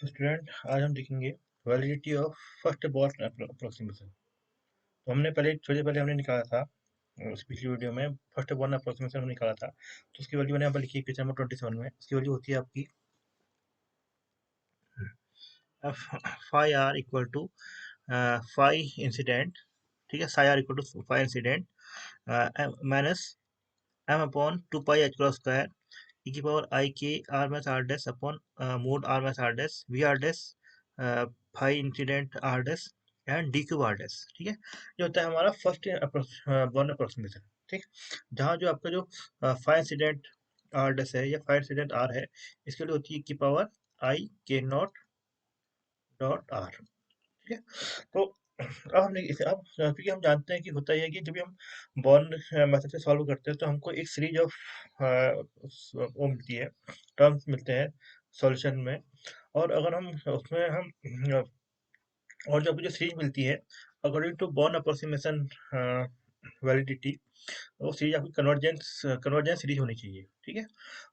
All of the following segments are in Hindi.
स्टूडेंट आज हम देखेंगे validity of first born approximation. तो हमने पहले थोड़ी देर पहले हमने निकाला था उस पिछली वीडियो में फर्स्ट बॉर्न अप्रोक्सीमेशन हमने निकाला था। तो उसकी वैल्यू मैंने यहाँ पर लिखी है क्वेश्चन नंबर 27 में। उसकी वैल्यू होती है आपकी phi R equal to phi incident, ठीक है, psi R equal to phi incident minus M upon 2 pi H cross square E की power I K R math R dash upon mod R math R dash V R dash phi incident R dash and D cube R dash. ठीक है, ये होता है हमारा फर्स्ट बॉर्न अप्रोक्सीमेशन। ठीक, जहाँ जो आपका जो फाई इंसिडेंट आर डैश है या फाई इंसिडेंट आर है, इसके लिए होती है की पावर आई के नॉट डॉट आर। ठीक है, तो अब हमने इसे अब क्योंकि हम जानते हैं कि होता ही है कि जब भी हम बॉर्न मेथड से सॉल्व करते हैं तो हमको एक सीरीज ऑफ वो मिलती है, टर्म्स मिलते हैं सॉल्यूशन में। और अगर हम उसमें हम और जो आपको जो सीरीज मिलती है according to Born approximation validity, वो सीरीज आपकी कन्वर्जेंस कन्वर्जेंस सीरीज होनी चाहिए। ठीक है,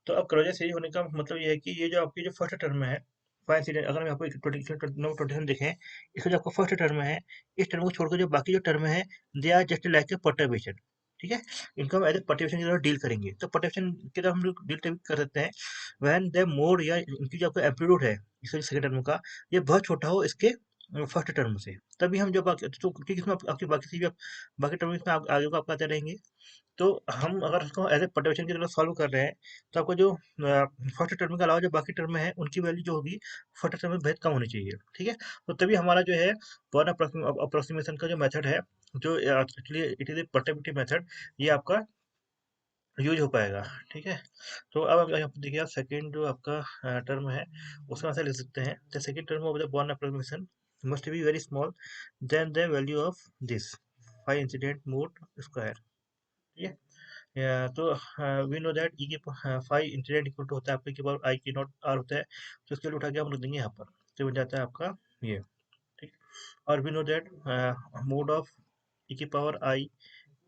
तो अब कन्वर्जेंस सीरीज होने का मतलब ये है कि ये जो आपकी जो फर्स्ट टर्म है फाइव सीरीज, अगर हम आपको 27 देखें, इसका जो आपका फर्स्ट टर्म है, इस टर्म को छोड़कर जो बाकी जो टर्म है they are just like a perturbation. ठीक है, इनको हम एज ए परटर्बेशन की तरह डील करेंगे। तो परटर्बेशन की तरह हम लोग डील कर सकते हैं व्हेन द मोड या इनकी जो आपका एम्पलीट्यूड है इसके सेकंड टर्म का, ये बहुत छोटा हो इसके फर्स्ट टर्म से। तभी हम जब तो क्योंकि इसमें आपकी बाकी सी भी बाकी टर्म इसमें आगे को आपका आते रहेंगे। तो हम अगर उसको एज ए परटर्बेशन की तरह सॉल्व कर रहे हैं, तो आपको जो फर्स्ट टर्म के अलावा जो बाकी टर्म है उनकी वैल्यू जो होगी फर्स्ट टर्म में बेहद कम होनी चाहिए। ठीक है, तो तभी हमारा जो है बॉर्न अप्रोक्सीमेशन का जो मेथड है, जो actually it is a perturbability method, ये आपका यूज हो पाएगा। ठीक है, तो अब यहाँ पे देखिए, आप सेकेंड जो आपका टर्म है उसमें ऐसा लिख सकते हैं, the second term of the Born approximation must be very small than the value of this five incident mode square. ठीक है, तो वी नो दैट ई के फाइव इंसिडेंट इक्वल टू होता है आपके पावर आई की नॉट आर होता है। तो इसके लिए उठा के हम लिख देंगे यहाँ पर, तो बन जाता है आपका ये। ठीक, और we know that mod of E की पावर आई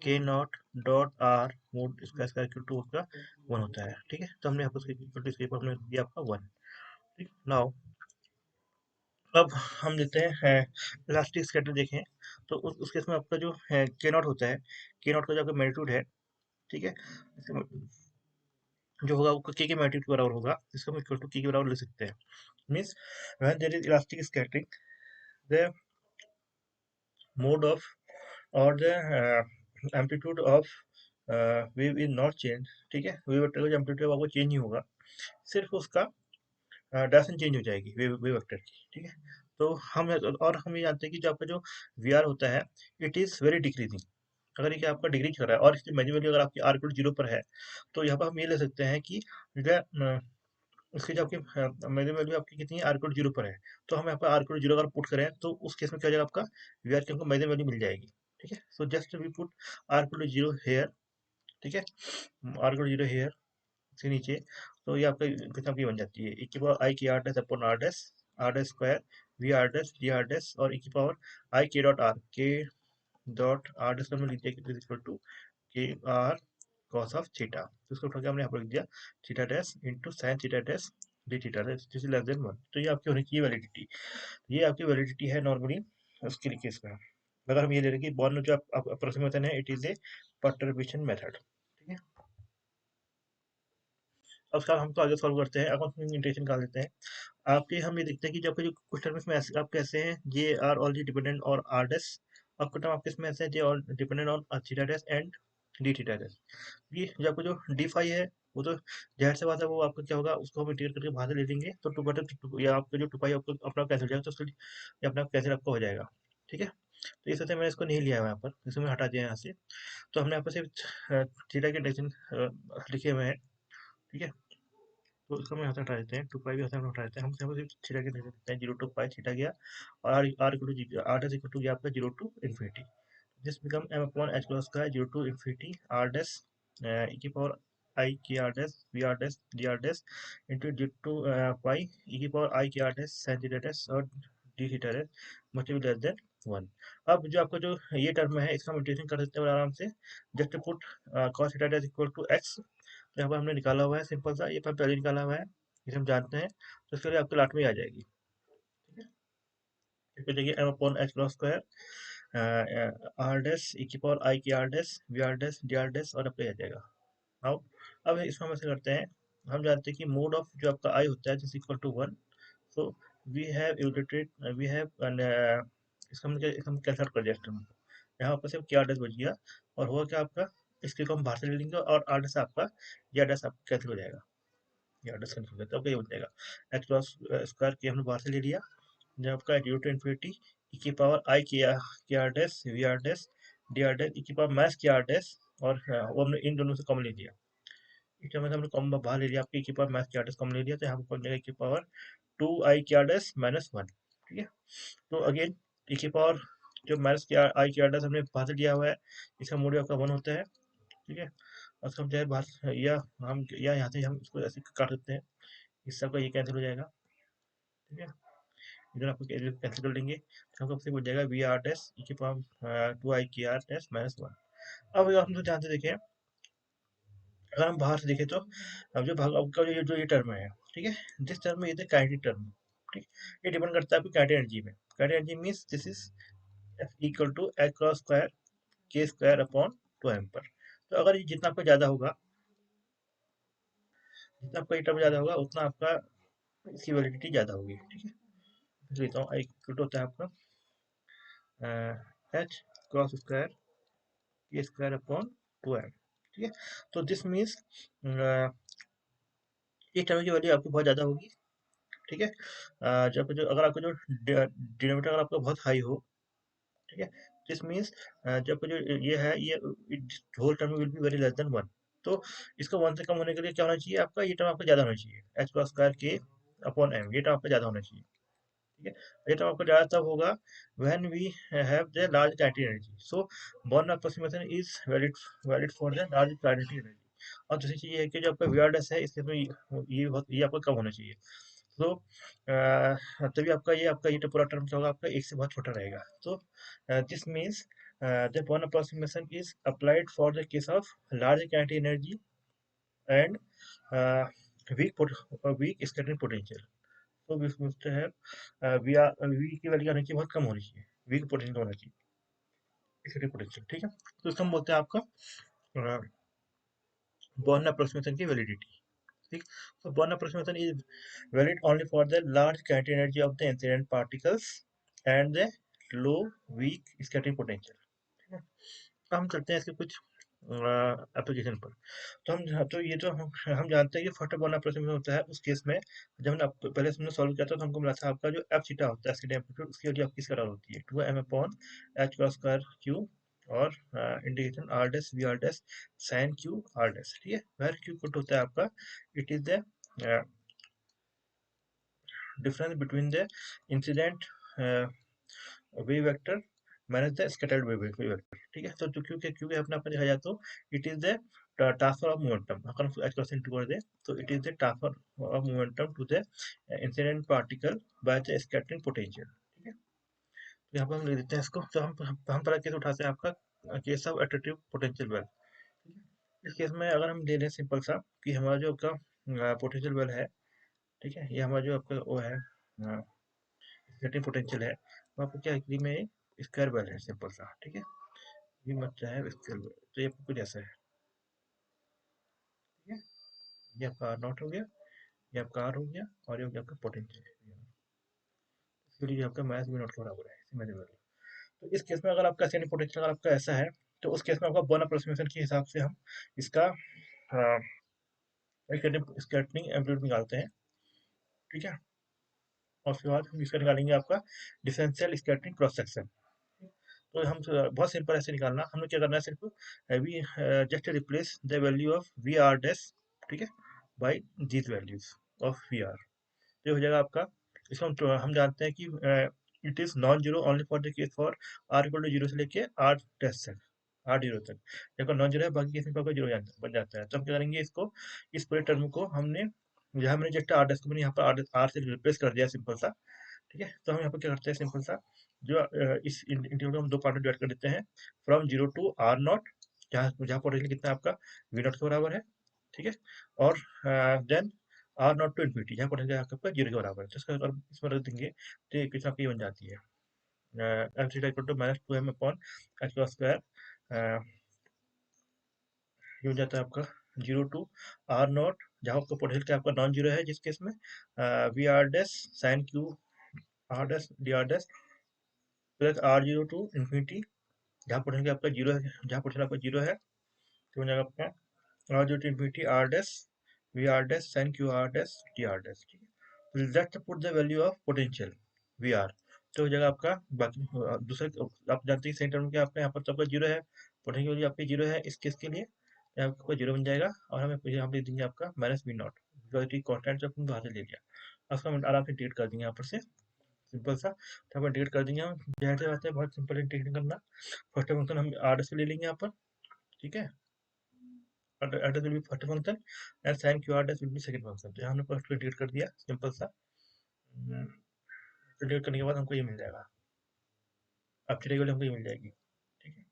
के नॉट डॉट आर मोड इसका इसका इक्वल टू उसका वन होता है। ठीक है, तो हमने यहाँ पर इक्वल टू इसके ऊपर हमने दिया आपका वन। ठीक, नाउ अब हम लेते हैं इलास्टिक स्कैटर देखें। तो उस केस में आपका जो है के नॉट होता है, के नॉट का जो आपका मैग्नीट्यूड है, ठीक है, जो होगा वो के मैग्नीट्यूड के बराबर होगा, इसको हम इक्वल टू के बराबर लिख सकते हैं। Means when there is elastic scattering the mod of और the amplitude of wave is not change. ठीक है, वेव वेक्टर का जो एम्पलीट्यूड आपको चेंज नहीं होगा, सिर्फ उसका डायरेक्शन चेंज हो जाएगी वेव वेव वेक्टर की। ठीक है, तो हम और हम ये जानते हैं कि जो आपका जो वी आर होता है इट इज़ वेरी डिक्रीजिंग। अगर ये आपका डिक्रीज कर रहा है और इसकी मेजर वैल्यू अगर आपकी आर इक्वल जीरो पर है, तो यहाँ पर हम ये ले सकते हैं कि उसकी जो आपकी मेजर वैल्यू आपकी कितनी है, आर इक्वल जीरो पर है। तो हम यहाँ पर आर इक्वल जीरो अगर पुट करें तो उस केस में क्या हो जाएगा, आपका वी आर की हमको मेजर वैल्यू मिल जाएगी। ठीक है, so just we put R equal zero here. ठीक है, आर इक्वल जीरो हेयर से नीचे, तो ये आपका कितना की बन जाती है, e की पावर आई की R dash upon R dash square V R dash D R dash और e की power I K dot R dash में लिख दिया equal to K R cos of theta. तो इसको उठा के हमने यहाँ पर लिख दिया theta dash into sine theta dash D theta dash this is less than one. तो ये आपकी होनी चाहिए वैलिडिटी, ये आपकी वैलिडिटी है नॉर्मली उसके केस में। अगर हम ये ले रहे हैं कि बॉर्न जो अप्रोक्सीमेशन है it is A perturbation method. ठीक है, अब उसका हम तो आगे सॉल्व करते हैं। अब हम इंटीग्रेशन निकाल लेते हैं। आपके हम ये देखते हैं कि जो आपके जो कुछ टर्म इसमें ऐसे आपके ऐसे हैं, जे आर ऑलरेडी डिपेंडेंट और आर डैश। आपका टर्म आपके इसमें ऐसे है, J all dependent on theta dash and D theta dash. ये जो आपको जो डी फाई है, वो तो जाहिर सी बात है, वो आपका क्या होगा, उसको हम इंटीग्रेट करके बाहर से ले लेंगे, तो टू बटे टू या आपका जो टू पाई आपको अपना कैंसिल हो जाएगा, तो उसके ये अपना कैंसिल आपका हो जाएगा। ठीक है, तो इस वजह से मैंने इसको नहीं लिया है यहाँ पर, इसमें हटा दिया यहाँ से। तो हमने यहाँ पर सिर्फ थीटा के डायरेक्शन लिखे हुए हैं। ठीक है, तो इसको हम यहाँ से हटा देते हैं, टू पाई भी यहाँ से हम हटा देते हैं। हम यहाँ पर सिर्फ थीटा के लिख देते हैं, जीरो टू पाई थीटा गया और R equal to R dash equal to गया आपका zero to infinity. This become M upon H cross का zero to infinity R dash E की पावर आई की R dash V R dash D R dash into zero to pi E की पावर आई की R dash sine theta dash और D theta dash must be less than one. अब जो आपका जो ये टर्म है इसका हम इंटीग्रेशन कर सकते हैं आराम से, just put cos theta dash equal to X. तो यहाँ पर हमने निकाला हुआ है सिंपल सा, ये पर पहले निकाला हुआ है, इसे हम जानते हैं, तो इसके लिए आपके लाट में आ जाएगी। इस पे देखिए M upon H cross square R dash E की पावर आई की R dash V R dash D R dash और आपका आ जाएगा। अब इसमें हम ऐसे करते हैं, हम जानते हैं कि मोड ऑफ जो आपका आई होता है जिस equal to 1। So we have evaluated we have इसका हम कैंसिल कर दिया टर्म को, यहाँ पर सिर्फ क्या डैश बच गया और हुआ क्या आपका, इसके को हम बाहर से ले लेंगे और आर डैश आपका या डैश आपका कैंसिल हो जाएगा, या डैश कैंसिल हो जाएगा, तो ये हो जाएगा एक्स क्रॉस स्क्वायर के हमने बाहर से ले लिया, जब आपका 0 टू इन्फिनिटी ई की power I K R dash V R dash D R dash E की power minus K R dash और वो हमने इन दोनों से कॉमन ले लिया। इस टाइम में हमने कॉमन बाहर ले लिया, आपके ई की power minus K R dash common ले लिया, तो यहाँ पर बन जाएगा ई की पावर 2 आई के आर डैश माइनस 1। ठीक है, तो अगेन ई की पावर जो माइनस के आई के आर डैश हमने बाहर से लिया हुआ है, इसका मूल्य आपका 1 होता है। ठीक है, और इसका हम चाहे बाहर या यहाँ से हम इसको ऐसे काट सकते हैं, इससे आपका ये कैंसिल हो जाएगा। ठीक है, इधर आपको कैंसिल कर लेंगे, तो आपको सिर्फ हो जाएगा वी आर डैश ई की पावर 2 आई के आर डैश माइनस 1। अब अगर हम ध्यान से देखें, अगर हम बाहर से देखें तो अब जो भाग आपका जो ये टर्म है, ठीक है, दिस टर्म में ये काइनेटिक टर्म, ठीक, ये डिपेंड करता है आपकी काइनेटिक एनर्जी में। Kinetic energy means this is F equal to H cross square K square upon 2 M पर। तो अगर ये जितना आपका ज़्यादा होगा, जितना आपका ये टर्म ज़्यादा होगा उतना आपका इसकी वैलिडिटी ज़्यादा होगी। ठीक है, तो लेता हूँ आई इक्वल टू होता है आपका H cross square K square upon 2 M. ठीक है, तो दिस मीन्स इस टर्म की वैल्यू आपकी बहुत ज़्यादा होगी। ठीक है, जब जो अगर आपका जो डिनोमिनेटर अगर आपका बहुत हाई हो, ठीक है, दिस मीन्स जब जो ये है ये whole term will be very less than 1। तो इसको 1 से कम होने के लिए क्या होना चाहिए, आपका ये टर्म आपका ज़्यादा होना चाहिए, एच क्रॉस स्क्वायर के अपॉन एम, ये टर्म आपका ज़्यादा होना चाहिए। ठीक है, ये टर्म आपका ज़्यादा तब होगा when we have the large kinetic energy. So Born approximation is valid for the large kinetic energy. और दूसरी चीज़ ये है कि जो आपका वी आर डैश है इसके तो ये आपका कम होना चाहिए। तो तभी आपका ये पूरा टर्म क्या होगा, आपका एक से बहुत छोटा रहेगा। तो this means the Born approximation is applied for the case of large kinetic energy and weak scattering potential. तो वी समझते हैं वी की वैल्यू आने की बहुत कम होनी चाहिए, वीक पोटेंशियल होना चाहिए, स्कैटरिंग पोटेंशियल। ठीक है, तो इसको हम बोलते हैं आपका बॉर्न अप्रोक्सीमेशन की वैलिडिटी। ठीक, so Born approximation is valid only for the large kinetic energy of the incident particles and the low weak scattering potential। ठीक है, तो हम चलते हैं इसके कुछ एप्लीकेशन पर। तो ये जो हम जानते हैं कि फर्स्ट बॉर्न अप्रोक्सीमेशन होता है उस केस में जब हमने पहले हमने सॉल्व किया था, तो हमको मिला था आपका जो एफ थीटा होता है इसकी टेम्परेचर, उसकी वैल्यू आपकी इस कलर होती है 2 M upon H cross square Q और integration R dash V R dash sine Q R dash. ठीक है, वेयर क्यू कुट होता है आपका, it is the difference between the incident wave vector minus the scattered wave vector. ठीक है, तो क्योंकि क्योंकि अपने आपने देखा जाए तो it is the transfer of momentum, अगर हम एच परसेंट कर दे तो it is the transfer of momentum to the incident particle by the scattering potential. ठीक है, तो यहाँ पर हम लिख देते हैं इसको, तो हम पहला केस उठाते हैं आपका case of attractive potential well. इस केस में अगर हम ले लें सिंपल सा कि हमारा जो आपका पोटेंशियल वेल है, ठीक है, ये हमारा जो आपका वो है स्केटिंग पोटेंशियल है, वो आपको क्या है में स्क्वायर वेल है सिंपल सा। ठीक है, ये मत चाहे स्क्वायर वेल, तो ये आपको कुछ ऐसा है। ठीक है, ये आपका आर नॉट हो गया, ये आपका आर हो गया और ये हो गया आपका पोटेंशियल। इसके लिए आपका मैथ भी नॉट के बराबर है इसी मेजर वैल्यू। तो इस केस में अगर आपका स्केटिंग पोटेंशियल अगर आपका ऐसा है, तो उस केस में आपका बॉर्न अप्रोक्सीमेशन के हिसाब से हम इसका स्केटिंग एम्पलीट्यूड निकालते हैं। ठीक है, और उसके बाद हम इसका निकालेंगे आपका डिफरेंशियल स्केटिंग क्रॉस सेक्शन। तो हम बहुत सिंपल ऐसे निकालना, हमें क्या करना है सिर्फ we just replace the value of V R dash, ठीक है, by these values of V R, ये हो जाएगा आपका। इसको हम जानते हैं कि it is non zero only for the case for R equal to zero से लेके आर डैश तक, आर जीरो तक, जब नॉन जीरो है बाकी केस में आपका जीरो बन जाता है। तो हम क्या करेंगे, इसको इस पूरे टर्म को हमने जहाँ मैंने जस्ट आर डैश को मैंने यहाँ पर आर से रिप्लेस कर दिया सिंपल सा। ठीक है, तो हम यहाँ पर क्या करते हैं सिंपल सा, जो इस इंटीग्रल को हम दो पार्ट में डिवाइड कर देते हैं, from zero to R naught, जहाँ जहाँ पोटेंशियल कितना है आपका वी नॉट के बराबर है। ठीक है, और then R naught to infinity, जहाँ पोटेंशियल आपका जीरो के बराबर है। तो इसका अगर इसमें रख देंगे तो ये इक्वेशन आपकी बन जाती है। F theta equal to minus 2m upon H cross square, ये हो जाता है आपका 0 टू आर नॉट, जहाँ आपका पोटेंशियल क्या आपका नॉन जीरो है, जिस केस में V R dash sine Q R dash D R dash plus R zero to infinity, जहाँ पोटेंशियल आपका जीरो है, जहाँ पोटेंशियल आपका जीरो है, तो हो जाएगा आपका R zero to infinity R dash V R dash sine Q R dash D R dash, ठीक है। तो let's put the value of potential V R, तो हो जाएगा आपका बाकी दूसरे, आप जानते हैं सेकंड टर्म क्या आपका यहाँ पर तो आपका जीरो है, पोटेंशियल वैल्यू आपकी जीरो है इस केस के लिए, यहाँ आपका जीरो बन जाएगा, और हमें यहाँ पे देंगे आपका minus V naught, because constant जो अपन बाहर से ले लिया, उसको हम आराम से डिलीट कर देंगे यहाँ पर से, सिंपल सा, तो हम डिलीट कर देंगे हम, जैसे बात है बहुत सिंपल इंटीग्रेशन करना। फर्स्ट फंक्शन हम आर से ले लेंगे यहाँ पर, ठीक है, r will be first function and sin q r dash will be second function, तो हमने फर्स्ट डिलीट कर दिया, सिंपल सा। डिलीट करने के बाद हमको ये मिल जाएगा, अब थीटा की वैल्यू हमको ये मिल जाएगी, ठीक है।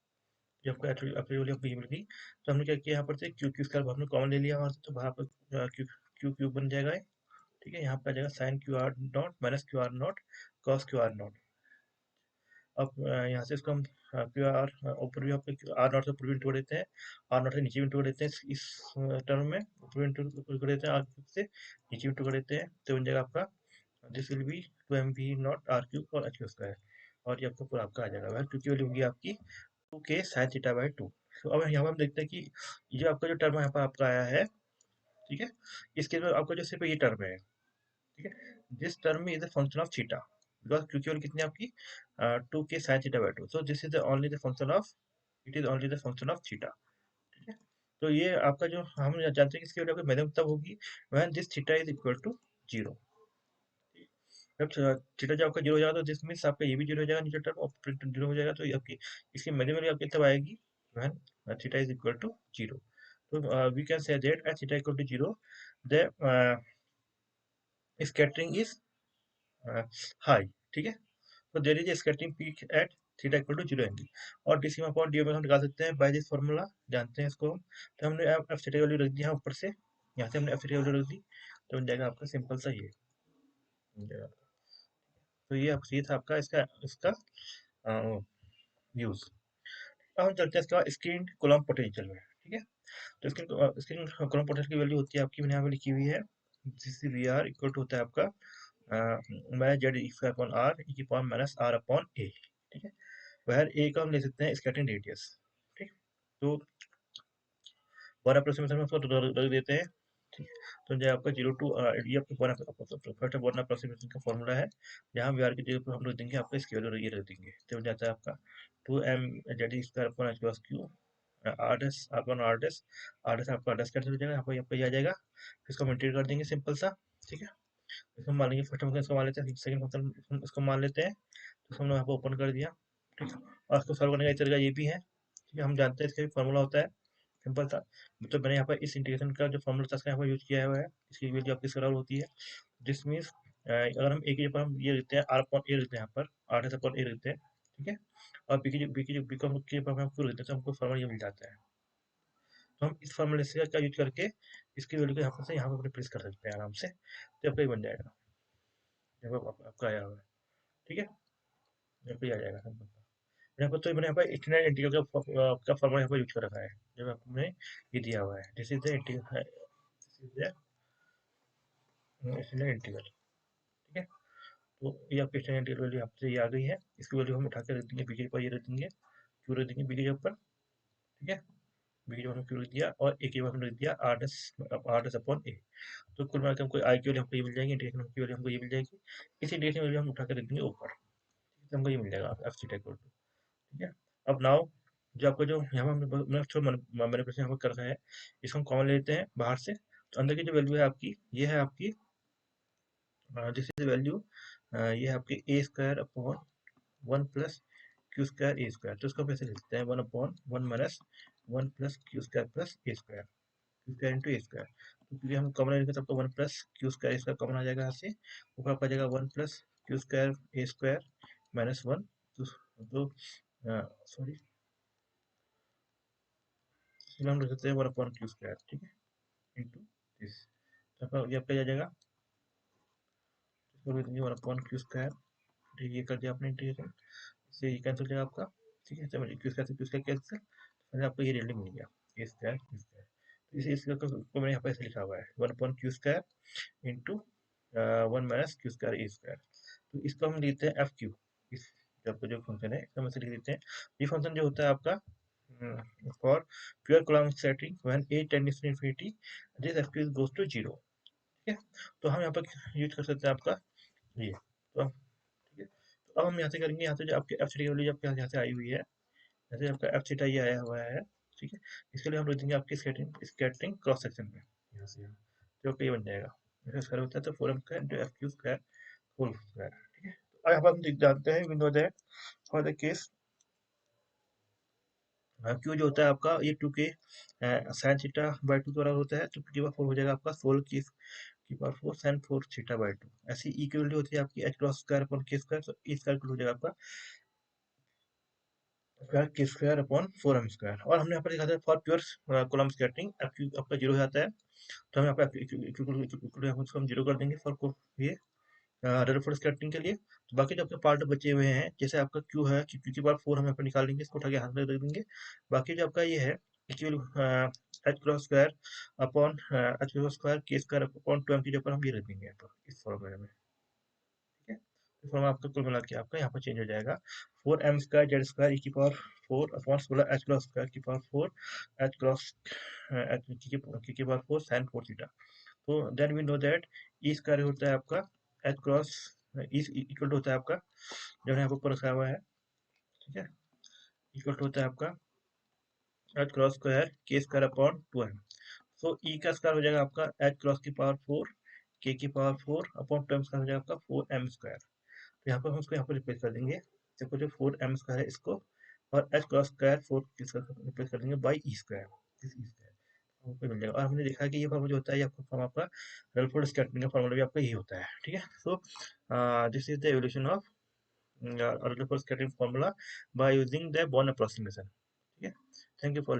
जब आपको अपनी वैल्यू हमको ये मिल गई, तो हमने क्या किया यहाँ पर से क्यू क्यू स्क्वायर हमने कॉमन ले लिया वहाँ से, तो वहाँ पर क्यू क्यू क्यू बन जाएगा, ठीक है। यहाँ पर आ जाएगा sine Q R naught minus Q R naught cos Q R naught. अब यहाँ से इसको हम क्यू आर ऊपर भी आप आर नॉट से ऊपर भी इंटू देते हैं, आर नॉट से नीचे भी इंटू देते हैं, इस टर्म में ऊपर इंटू कर देते हैं, आर क्यूब से नीचे इंटू कर देते हैं, तो बन जाएगा आपका this will be 2mv naught R cube और एच क्यू स्क्वायर, और ये आपका पूरा आपका आ जाएगा वह क्योंकि वैल्यू होगी आपकी 2k साइन थीटा बाई 2। तो अब यहाँ पर हम देखते हैं कि ये आपका जो टर्म यहाँ पर आपका आया है, ठीक है, इसके बाद आपका जो सिर्फ ये टर्म है, ठीक है, this term is the function of theta, because क्योंकि वैल्यू कितनी है आपकी 2k sin theta by 2, so this is the only the function of, it is only the function of theta, ठीक है। तो ये आपका जो हम जानते हैं कि इसकी वैल्यू आपकी मैक्सिमम तब होगी when this theta is equal to 0, जब थीटा जब आपका 0 हो जाएगा तो दिस मींस आपका ये भी 0 हो जाएगा, नीचे टर्म और 0 हो जाएगा, तो ये आपकी इसकी मैक्सिमम वैल्यू आपकी तब आएगी when theta is equal to 0। तो we can say that at theta equal to 0 the scattering is high, ठीक है। तो there is a scattering peak at theta equal to 0 angle, और D sigma upon D omega हम निकाल सकते हैं बाय दिस फार्मूला, जानते हैं इसको हम। तो हमने एफ थीटा वैल्यू रख दिया ऊपर से, यहाँ से हमने एफ थीटा वैल्यू रख दी, तो बन जाएगा आपका सिंपल सा ये बन जाएगा। तो ये था आपका इसका इसका यूज। अब हम चलते हैं इसके बाद स्क्रीन कूलम्ब पोटेंशियल में, ठीक है। तो स्क्रीन कूलम्ब पोटेंशियल की वैल्यू होती है आपकी, मैंने यहाँ पे लिखी हुई है, जिससे वी आर इक्वल टू होता है आपका minus Z square upon R E की पावर माइनस आर अपॉन ए, ठीक है। वह ए का हम ले सकते हैं स्कैटरिंग रेडियस, ठीक। तो वन अप्रोक्सीमेशन में उसको रख देते हैं, ठीक है। तो जो आपका 0 टू ये आपका फर्स्ट वन अप्रोक्सीमेशन का फॉर्मूला है, जहाँ वी आर की जगह पर हम रख देंगे आपका इसकी वैल्यू ये रख देंगे, तो बन जाता है आपका 2m Z square upon H plus Q R dash upon R dash आपका डैश कैंसिल हो जाएगा, यहाँ पर ये आ जाएगा, फिर इसको हम इंटीग्रेट कर देंगे सिंपल सा, ठीक है। इसको मान लेंगे फर्स्ट फंक्शन इसको मान लेते हैं, सेकंड फंक्शन इसको मान लेते हैं, तो हमने यहाँ पर ओपन कर दिया, ठीक है। और इसको सॉल्व करने का एक तरीका ये भी है, ठीक है, हम जानते हैं इसका भी फॉर्मूला होता है, सिंपल था, तो मैंने यहाँ पर इस इंटीग्रेशन का जो फॉर्मूला था इसका यहाँ पर यूज किया हुआ है, इसकी वैल्यू आपकी सरल होती है, दिस मीन्स अगर हम ए के ऊपर हम ये लिखते हैं आर अपॉन ए लिखते हैं, यहाँ पर आर एस अपॉन ए लिखते हैं, ठीक है, और बी को के ऊपर हम क्यू लिखते हैं, तो हमको फॉर्मूला ये मिल जाता है। तो हम इस फॉर्मूले से का यूज करके इसकी वैल्यू को यहाँ पर रिप्लेस कर सकते हैं आराम से, तो आपका ये बन जाएगा, जब आपका आया हुआ है, ठीक है, यहाँ पे आ जाएगा सिंपल सा। यहाँ पर तो मैंने यहाँ पर स्टैंडर्ड इंटीग्रल का फॉर्मूला यहाँ पर यूज कर रखा है, जब आपने ये दिया हुआ है, this is the integral, this is the standard integral, ठीक है। तो ये आपकी स्टैंडर्ड इंटीग्रल वैल्यू आपसे ये आ गई है, इसकी वैल्यू हम उठा के रख देंगे बीके पर, ये रख देंगे क्यू रख देंगे बीके के ऊपर, ठीक है, बीके के क्यू रख दिया, और ए के ऊपर रख दिया आर डस अपॉन ए, तो कुल मिलाकर हमको आई की वैल्यू हमको ये मिल जाएगी, इंटीग्रेशन की वैल्यू हमको ये मिल जाएगी, इस इंटीग्रेशन वैल्यू हम उठा के रख देंगे ऊपर, तो हमको ये मिल जाएगा एफ सी इक्वल टू, ठीक है। अब नाउ जो आपका जो यहाँ पर हमने थोड़ा मैनिपुलेशन यहाँ पर कर रहा है, इसको हम कॉमन ले लेते हैं बाहर से, तो अंदर की जो वैल्यू है आपकी ये है आपकी दिस इज वैल्यू, ये है आपकी A square upon 1 plus Q square A square, तो इसको कैसे लिखते हैं 1 upon 1 minus 1 plus Q square plus A square, Q square into A square, तो क्योंकि हम कॉमन लेंगे तो आपको 1 plus Q square A square common आ जाएगा यहाँ से, ऊपर आपका जाएगा 1 plus Q square A square minus 1, तो सॉरी हम लिख सकते हैं 1 अपॉन क्यू स्क्वायर, ठीक है, इंटू दिस, तो आपका ये आपका आ जाएगा, इसको लिख देंगे 1 अपॉन क्यू स्क्वायर ये कर दिया आपने इंटीग्रेशन, इससे ये कैंसिल हो जाएगा आपका, ठीक है। तो क्यू स्क्वायर से क्यू स्क्वायर कैंसिल, तो आपको ये रिजल्ट मिल गया ए स्क्वायर क्यू स्क्वायर। तो इसी को मैंने यहाँ पर ऐसे लिखा हुआ है 1/क्यू square into 1 - Q square A square. तो इसको हम लिखते हैं एफ क्यू, इस आपका जो फंक्शन है इसको हम ऐसे लिख देते हैं। ये फंक्शन जो होता है आपका for pure Coulomb setting when a tends to infinity this F Q goes to 0, ठीक है। तो हम यहाँ पर यूज कर सकते हैं आपका ये, तो ठीक है। तो अब हम यहाँ से करेंगे, यहाँ से जो आपके एफ थीटा की वैल्यू आपके यहाँ से आई हुई है, जैसे आपका एफ थीटा ये आया हुआ है, ठीक है। इसके लिए हम लिख देंगे आपकी स्कैटरिंग क्रॉस सेक्शन में, यहाँ से यहाँ जो आपका ये बन जाएगा, जैसे स्क्वायर होता है तो 4m² into F Q square whole square, ठीक है। तो यहाँ पर हम जानते हैं, we know that for the case Q जो होता है आपका ये 2k साइन थीटा बाई 2 द्वारा होता है, तो की पावर 4 हो जाएगा आपका 16 की पावर 4 साइन 4 थीटा बाई 2। ऐसी ई की वैल्यू होती है आपकी h cross square upon k square, तो ई स्क्वायर हो जाएगा आपका square K square upon 4m square. और हमने यहाँ पर लिखा था फॉर प्योर कोलम्ब स्कैटरिंग आपका 0 हो जाता है, तो हम यहाँ पे उसको हम 0 कर देंगे फॉर ये रडर फॉर स्कैटरिंग के लिए। तो बाकी जो आपके पार्ट बचे हुए हैं, जैसे आपका क्यू है, क्यू की पावर 4 हम यहाँ पे निकाल लेंगे, इसको उठा के हाथ में रख देंगे। बाकी जो आपका ये है H cross square upon H cross square K square upon 2m की जगह हम ये रख देंगे यहाँ पर इस फॉर्मूले में, ठीक है। तो फॉर्मूला आपका कुल मिला के आपका यहाँ पर चेंज हो जाएगा 4m square Z square E की power 4 upon 16 H cross square की पावर 4 एच क्रॉस की पावर 4 साइन 4 थीटा। तो then we know that E square होता है आपका एच क्रॉस इक्वल टू होता है आपका जो यहाँ पर ऊपर रखा हुआ है, ठीक है, इक्वल टू होता है आपका H cross square K square upon 2m। सो ई का स्क्वायर हो जाएगा आपका एच क्रॉस की पावर 4 के की पावर 4 अपॉन 2m स्क्वायर हो जाएगा आपका 4m स्क्वायर। तो यहाँ पर हम उसको यहाँ पर रिप्लेस कर देंगे, देखो जो 4m स्क्वायर है इसको, और एच क्रॉस स्क्वायर 4 रिप्लेस कर देंगे by E square, this E square आपको मिल जाएगा। और हमने देखा कि ये फॉर्मूला जो होता है, ये आपका फॉर्म आपका रदरफोर्ड स्कैटरिंग का फॉर्मूला भी आपका यही होता है, ठीक है। So this is the evolution of Rutherford scattering formula by using the Born approximation, ठीक है। Thank you for